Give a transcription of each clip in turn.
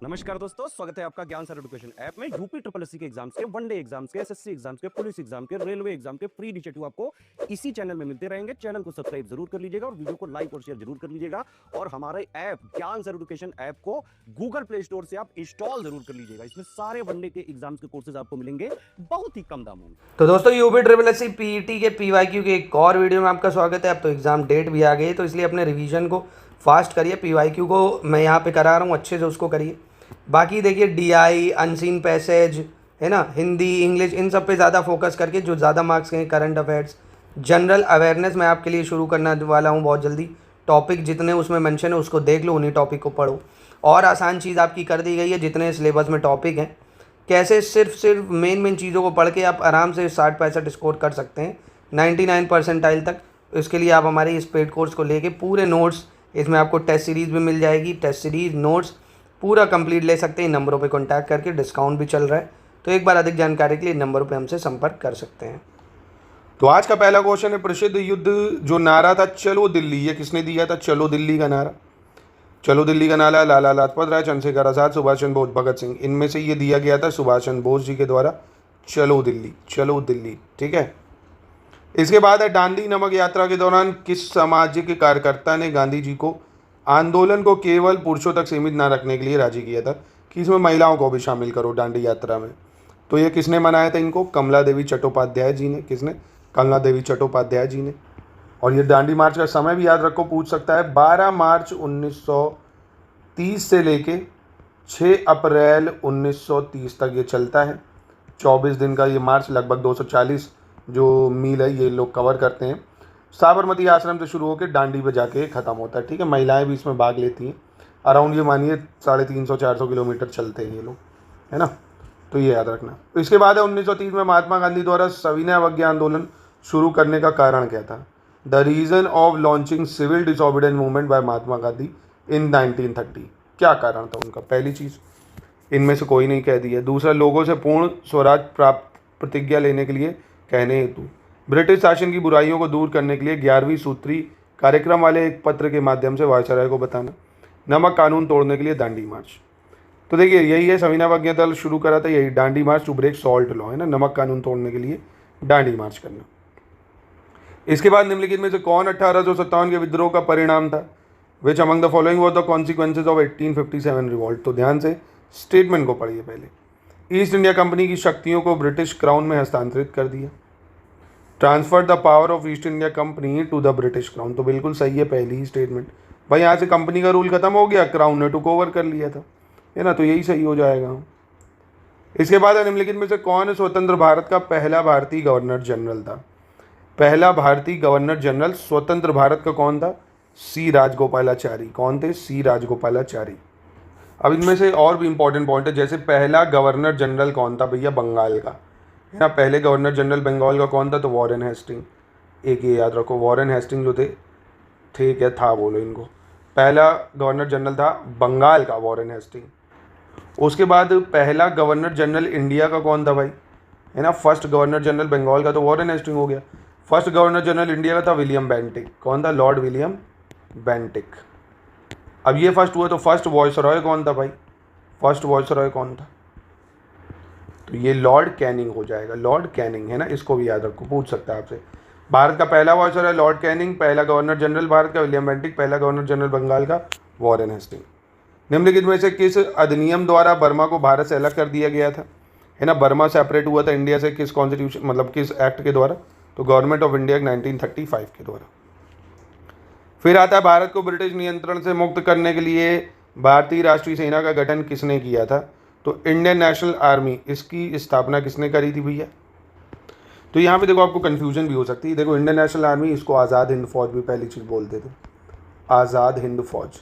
नमस्कार दोस्तों, स्वागत है आपका ज्ञान सर एजुकेशन ऐप में। यूपी ट्रिपल एससी के एग्जाम्स के, वनडे एग्जाम्स के, एसएससी एग्जाम्स के, पुलिस एग्जाम के, रेलवे एग्जाम के फ्री इनिशिएटिव आपको इसी चैनल में मिलते रहेंगे। चैनल को सब्सक्राइब जरूर कर लीजिएगा और वीडियो को लाइक और शेयर जरूर कर लीजिएगा। और हमारे ऐप ज्ञान सर एजुकेशन ऐप को गूगल प्ले स्टोर से आप इंस्टॉल जरूर कर लीजिएगा। इसमें सारे वनडे के एग्जाम्स के कोर्सेज आपको मिलेंगे बहुत ही कम दामों में। तो दोस्तों यूपी ट्रिपल एससी पीईटी के पीवाईक्यू के एक और वीडियो में आपका स्वागत है। अब तो एग्ज़ाम डेट भी आ गई है, तो इसलिए अपने रिवीजन को फास्ट करिए। पीवाईक्यू को मैं यहाँ पे करा रहा हूँ, अच्छे से उसको करिए। बाकी देखिए डीआई, अनसीन पैसेज है ना, हिंदी, इंग्लिश, इन सब पे ज़्यादा फोकस करके जो ज़्यादा मार्क्स के करंट अफेयर्स, जनरल अवेयरनेस मैं आपके लिए शुरू करने वाला हूँ बहुत जल्दी। टॉपिक जितने उसमें मेंशन है उसको देख लो, उन्हीं टॉपिक को पढ़ो। और आसान चीज़ आपकी कर दी गई है, जितने सिलेबस में टॉपिक हैं कैसे सिर्फ मेन चीज़ों को पढ़ के आप आराम से 60-65 स्कोर कर सकते हैं 99 परसेंटाइल तक। इसके लिए आप हमारे इस पेड कोर्स को लेके पूरे नोट्स, इसमें आपको टेस्ट सीरीज़ भी मिल जाएगी, टेस्ट सीरीज़ नोट्स पूरा कंप्लीट ले सकते हैं। इन नंबरों पे कांटेक्ट करके, डिस्काउंट भी चल रहा है, तो एक बार अधिक जानकारी के लिए इन नंबरों पे हमसे संपर्क कर सकते हैं। तो आज का पहला क्वेश्चन है, प्रसिद्ध युद्ध जो नारा था चलो दिल्ली, ये किसने दिया था? चलो दिल्ली का नारा, चलो दिल्ली का नारा लाला लाजपत राय, चंद्रशेखर आजाद, सुभाष चंद्र बोस, भगत सिंह, इनमें से ये दिया गया था सुभाष चंद्र बोस जी के द्वारा। चलो दिल्ली, चलो दिल्ली, ठीक है। इसके बाद है, दांडी नमक यात्रा के दौरान किस सामाजिक कार्यकर्ता ने गांधी जी को आंदोलन को केवल पुरुषों तक सीमित ना रखने के लिए राजी किया था कि इसमें महिलाओं को भी शामिल करो दांडी यात्रा में? तो ये किसने मनाया था इनको? कमला देवी चट्टोपाध्याय जी ने। किसने? कमला देवी चट्टोपाध्याय जी ने। और ये दांडी मार्च का समय भी याद रखो, पूछ सकता है, 12 मार्च 1930 से लेके 6 अप्रैल 1930 तक ये चलता है। 24 दिन का ये मार्च, लगभग 240 जो मील है ये लोग कवर करते हैं। साबरमती आश्रम से शुरू होकर दांडी पे जाके ख़त्म होता है, ठीक है। महिलाएं भी इसमें भाग लेती हैं। अराउंड ये मानिए 350-400 किलोमीटर चलते हैं ये लोग, है ना, तो ये याद रखना। इसके बाद है 1930 में महात्मा गांधी द्वारा सविनय अवज्ञा आंदोलन शुरू करने का कारण क्या था? The reason of launching civil disobedience movement by Mahatma Gandhi इन 1930। क्या कारण था उनका? पहली चीज़, इनमें से कोई नहीं कह दी है। दूसरा, लोगों से पूर्ण स्वराज प्राप्त प्रतिज्ञा लेने के लिए कहने हेतु। ब्रिटिश शासन की बुराइयों को दूर करने के लिए 11वीं सूत्री कार्यक्रम वाले एक पत्र के माध्यम से वायसराय को बताना। नमक कानून तोड़ने के लिए दांडी मार्च। तो देखिए यही है, सविनय अवज्ञा दल शुरू करा था यही, Dandi march to break salt law, है ना, नमक कानून तोड़ने के लिए दांडी मार्च करना। इसके बाद निम्नलिखित में से कौन 1857 के विद्रोह का परिणाम था? Which among the following was the consequences of 1857 revolt? तो ध्यान से स्टेटमेंट को पढ़िए पहले। ईस्ट इंडिया कंपनी की शक्तियों को ब्रिटिश क्राउन में हस्तांतरित कर दिया। Transfer the power of East India Company to the British crown. तो बिल्कुल सही है पहली ही स्टेटमेंट। भाई यहाँ से कंपनी का रूल खत्म हो गया, क्राउन ने टुक ओवर कर लिया था, है ना, तो यही सही हो जाएगा। इसके बाद निम्नलिखित में से कौन स्वतंत्र भारत का पहला भारतीय गवर्नर जनरल था? पहला भारतीय गवर्नर जनरल स्वतंत्र भारत का कौन था? सी राजगोपालाचारी। कौन थे? सी राजगोपालाचारी। अब इनमें से और भी इंपॉर्टेंट पॉइंट है, जैसे पहला गवर्नर जनरल कौन था भैया? बंगाल का, है ना। पहले गवर्नर जनरल बंगाल का कौन था? तो वॉरेन हेस्टिंग। एक ये याद रखो, वॉरेन हेस्टिंग जो थे क्या था, बोलो इनको। पहला गवर्नर जनरल था बंगाल का वॉरेन हेस्टिंग। उसके बाद पहला गवर्नर जनरल इंडिया का कौन था भाई? है ना, फर्स्ट गवर्नर जनरल बंगाल का तो वॉरेन हेस्टिंग हो गया। फर्स्ट गवर्नर जनरल इंडिया का था विलियम बेंटिक। कौन था? Lord William Bentinck. अब ये फर्स्ट हुआ तो फर्स्ट वॉइसरॉय कौन था भाई? फर्स्ट वॉइसरॉय कौन था? तो ये लॉर्ड कैनिंग हो जाएगा, लॉर्ड कैनिंग, है ना, इसको भी याद रखो, पूछ सकता है आपसे। भारत का पहला वॉइसरॉय लॉर्ड कैनिंग, पहला गवर्नर जनरल भारत का विलियम बेंटिक, पहला गवर्नर जनरल बंगाल का वॉरेन हेस्टिंग। निम्नलिखित में से किस अधिनियम द्वारा बर्मा को भारत से अलग कर दिया गया था? है ना, बर्मा सेपरेट हुआ था इंडिया से किस कॉन्स्टिट्यूशन, मतलब किस एक्ट के द्वारा? तो गवर्नमेंट ऑफ इंडिया 1935 के द्वारा। फिर आता है, भारत को ब्रिटिश नियंत्रण से मुक्त करने के लिए भारतीय राष्ट्रीय सेना का गठन किसने किया था? तो इंडियन नेशनल आर्मी, इसकी स्थापना किसने करी थी भैया? तो यहाँ पे देखो आपको कन्फ्यूजन भी हो सकती है। देखो इंडियन नेशनल आर्मी, इसको आज़ाद हिंद फौज भी पहली चीज़ बोलते थे, आज़ाद हिंद फौज।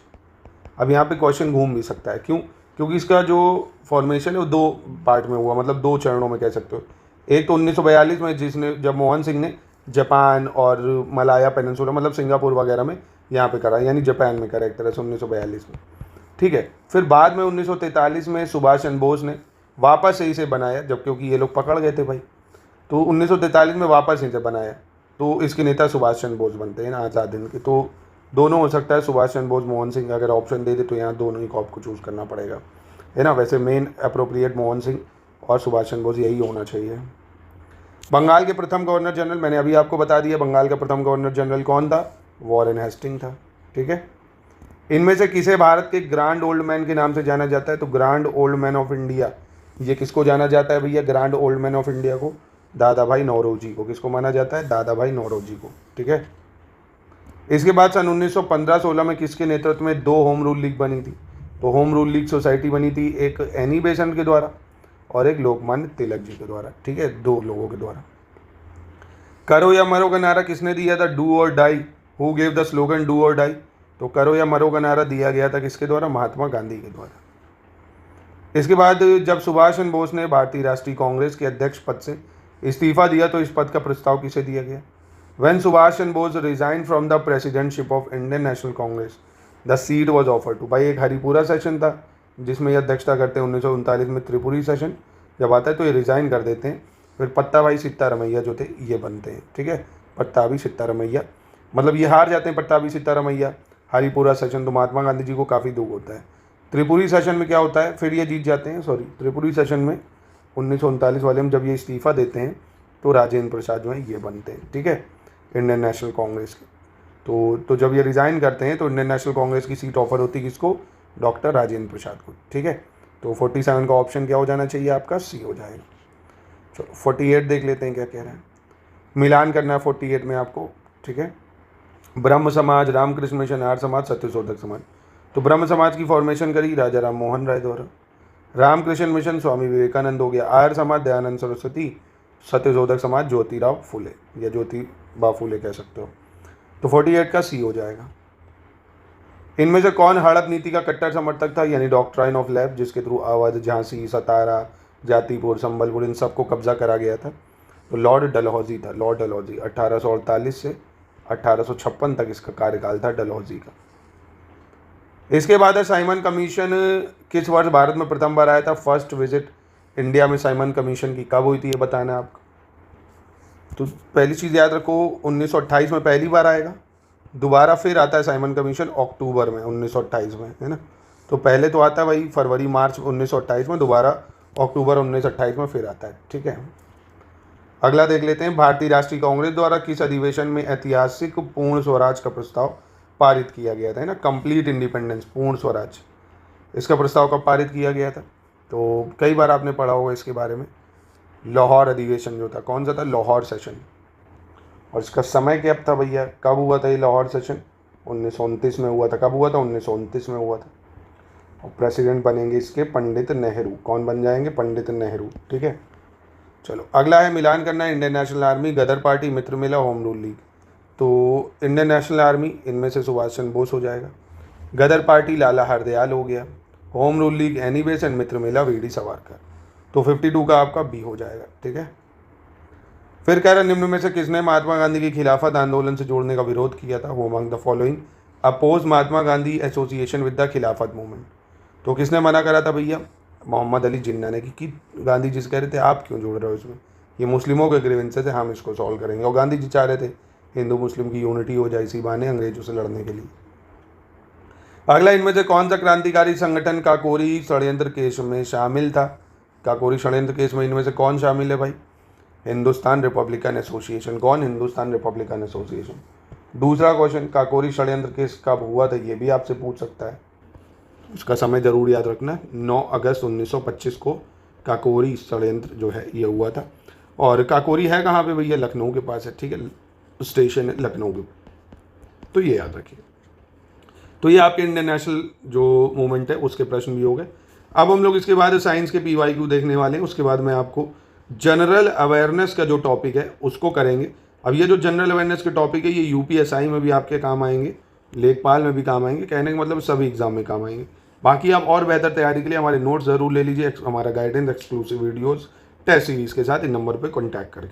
अब यहाँ पे क्वेश्चन घूम भी सकता है, क्यों? क्योंकि इसका जो फॉर्मेशन है वो 2 पार्ट में हुआ, मतलब 2 चरणों में कह सकते हो। एक तो 1942 में, जिसने जब मोहन सिंह ने जापान और मलाया पेनिनसुला, मतलब सिंगापुर वगैरह में यहाँ पे करा, यानी जापान में करा एक तरह से 1942 में, ठीक है। फिर बाद में 1943 में सुभाष चंद्र बोस ने वापस से इसे बनाया, जब क्योंकि ये लोग पकड़ गए थे भाई, तो 1943 में वापस इसे बनाया, तो इसके नेता सुभाष चंद्र बोस बनते हैं ना, आज़ाद हिंद के। तो दोनों हो सकता है, सुभाष चंद्र बोस, मोहन सिंह, अगर ऑप्शन दे दे तो यहाँ दोनों ही को आपको चूज़ करना पड़ेगा। है ना। वैसे मेन अप्रोप्रिएट मोहन सिंह और सुभाष चंद्र बोस यही होना चाहिए। बंगाल के प्रथम गवर्नर जनरल, मैंने अभी आपको बता दिया बंगाल का प्रथम गवर्नर जनरल कौन था, वॉरेन हेस्टिंग था। ठीक है। इनमें से किसे भारत के ग्रांड ओल्ड मैन के नाम से जाना जाता है, तो grand old man of India, ये किसको जाना जाता है भैया, grand old man of India को दादा भाई नौरोजी को। किसको माना जाता है, दादा भाई नौरोजी को। ठीक है। इसके बाद सन 1915-16 में किसके नेतृत्व में 2 होम रूल लीग बनी थी, तो होम रूल लीग सोसाइटी बनी थी, एक एनी बेसेंट के द्वारा और एक लोकमान्य तिलक जी के द्वारा। ठीक है, 2 लोगों के द्वारा। करो या मरो का नारा किसने दिया था, do or die, who gave the slogan do or die, तो करो या मरो का नारा दिया गया था किसके द्वारा, महात्मा गांधी के द्वारा। इसके बाद जब सुभाष चंद्र बोस ने भारतीय राष्ट्रीय कांग्रेस के अध्यक्ष पद से इस्तीफा दिया तो इस पद का प्रस्ताव किसे दिया गया। When Subhash Chandra Bose resigned from the presidentship of Indian National Congress, the seat was offered to, भाई एक हरिपुरा सेशन था जिसमें ये अध्यक्षता करते हैं 1939 में, त्रिपुरी सेशन जब आता है तो ये रिज़ाइन कर देते हैं, फिर पत्ता भाई सीतारमैया जो थे ये बनते हैं। ठीक है, पट्टाभी सीतारमैया, मतलब ये हार जाते हैं पट्टाभी सीतारमैया, हरिपुरा सेशन, तो महात्मा गांधी जी को काफ़ी दुख होता है। त्रिपुरी सेशन में क्या होता है, फिर ये जीत जाते हैं, सॉरी त्रिपुरी सेशन में 1939 वाले में जब ये इस्तीफा देते हैं तो राजेंद्र प्रसाद जो है ये बनते हैं। ठीक है, इंडियन नेशनल कांग्रेस के। तो जब ये रिज़ाइन करते हैं तो इंडियन नेशनल कांग्रेस की सीट ऑफर होती है किसको, डॉक्टर राजेंद्र प्रसाद को। ठीक है, तो 47 का ऑप्शन क्या हो जाना चाहिए आपका, सी हो जाएगा। चलो 48 देख लेते हैं क्या कह रहे हैं, मिलान करना है 48 में आपको। ठीक है, ब्रह्म समाज, रामकृष्ण मिशन, आर्य समाज, सत्यशोधक समाज। तो ब्रह्म समाज की फॉर्मेशन करी राजा राम मोहन राय द्वारा, रामकृष्ण मिशन स्वामी विवेकानंद हो गया, आर्य समाज दयानंद सरस्वती, सत्यशोधक समाज ज्योतिराव फुले या ज्योतिबा फुले कह सकते हो। तो 48 का सी हो जाएगा। इनमें से कौन हड़प नीति का कट्टर समर्थक था, यानी डॉक्ट्राइन ऑफ लैब, जिसके थ्रू अवध, झांसी, सतारा, जातिपुर, संबलपुर इन सबको कब्जा करा गया था, तो लॉर्ड डलहौजी था। लॉर्ड डलहौजी 1848 से 1856 तक इसका कार्यकाल था डलहौजी का। इसके बाद है साइमन कमीशन किस वर्ष भारत में प्रथम बार आया था, फर्स्ट विजिट इंडिया में साइमन कमीशन की कब हुई थी ये बताना है आपको। तो पहली चीज़ याद रखो 1928 में पहली बार आएगा, दोबारा फिर आता है साइमन कमीशन अक्टूबर में 1928 में, है ना। तो पहले तो आता है भाई फरवरी मार्च 1928 में, दोबारा अक्टूबर 1928 में फिर आता है। ठीक है, अगला देख लेते हैं, भारतीय राष्ट्रीय कांग्रेस द्वारा किस अधिवेशन में ऐतिहासिक पूर्ण स्वराज का प्रस्ताव पारित किया गया था, है ना, कंप्लीट इंडिपेंडेंस, पूर्ण स्वराज, इसका प्रस्ताव कब पारित किया गया था, तो कई बार आपने पढ़ा होगा इसके बारे में। लाहौर अधिवेशन जो था, कौन सा था, लाहौर सेशन। और इसका समय क्या था भैया, कब हुआ था ये लाहौर सेशन, 1929 में हुआ था। कब हुआ था, 1929 में हुआ था। और प्रेसिडेंट बनेंगे इसके पंडित नेहरू, कौन बन जाएंगे, पंडित नेहरू। ठीक है, चलो अगला है मिलान करना है, इंडियन नेशनल आर्मी, गदर पार्टी, मित्र मेला, होम रूल लीग। तो इंडियन नेशनल आर्मी इनमें से सुभाष चंद्र बोस हो जाएगा, गदर पार्टी लाला हरदयाल हो गया, Home Rule League Annie Besant, Mitra Mela V D Savarkar. तो 52 का आपका बी हो जाएगा। ठीक है, फिर कह रहा निम्न में से किसने महात्मा गांधी की खिलाफत आंदोलन से जोड़ने का विरोध किया था, who among the following oppose Mahatma Gandhi association with the Khilafat movement. तो किसने मना करा था भैया, मोहम्मद अली जिन्ना ने, कि गांधी जी से कह रहे थे आप क्यों जोड़ रहे हो इसमें, ये मुस्लिमों के ग्रीवेंसेस है, हम इसको सॉल्व करेंगे। और गांधी जी चाह रहे थे हिंदू मुस्लिम की यूनिटी हो जाए इसी बहाने अंग्रेजों से लड़ने के लिए। अगला, इनमें से कौन सा क्रांतिकारी संगठन काकोरी षड्यंत्र केस में शामिल था, काकोरी षड्यंत्र केस में इनमें से कौन शामिल है भाई, हिंदुस्तान रिपब्लिकन एसोसिएशन। कौन, हिंदुस्तान रिपब्लिकन एसोसिएशन। दूसरा क्वेश्चन, काकोरी षड्यंत्र केस कब हुआ था, ये भी आपसे पूछ सकता है, उसका समय जरूर याद रखना, 9 अगस्त 1925 को काकोरी षड्यंत्र जो है ये हुआ था। और काकोरी है कहाँ पे भैया, लखनऊ के पास है। ठीक है, स्टेशन है लखनऊ के, तो ये याद रखिए। तो ये आपके इंडियन नेशनल जो मूवमेंट है उसके प्रश्न भी हो गए। अब हम लोग इसके बाद साइंस के PYQ देखने वाले हैं, उसके बाद मैं आपको जनरल अवेयरनेस का जो टॉपिक है उसको करेंगे। अब ये जो जनरल अवेयरनेस के टॉपिक है ये UPSI में भी आपके काम आएंगे, लेखपाल में भी काम आएंगे, कहने का मतलब सभी एग्जाम में काम आएंगे। बाकी आप और बेहतर तैयारी के लिए हमारे नोट्स ज़रूर ले लीजिए, हमारा guidance, exclusive videos, test series के साथ इन नंबर पर कॉन्टैक्ट करके।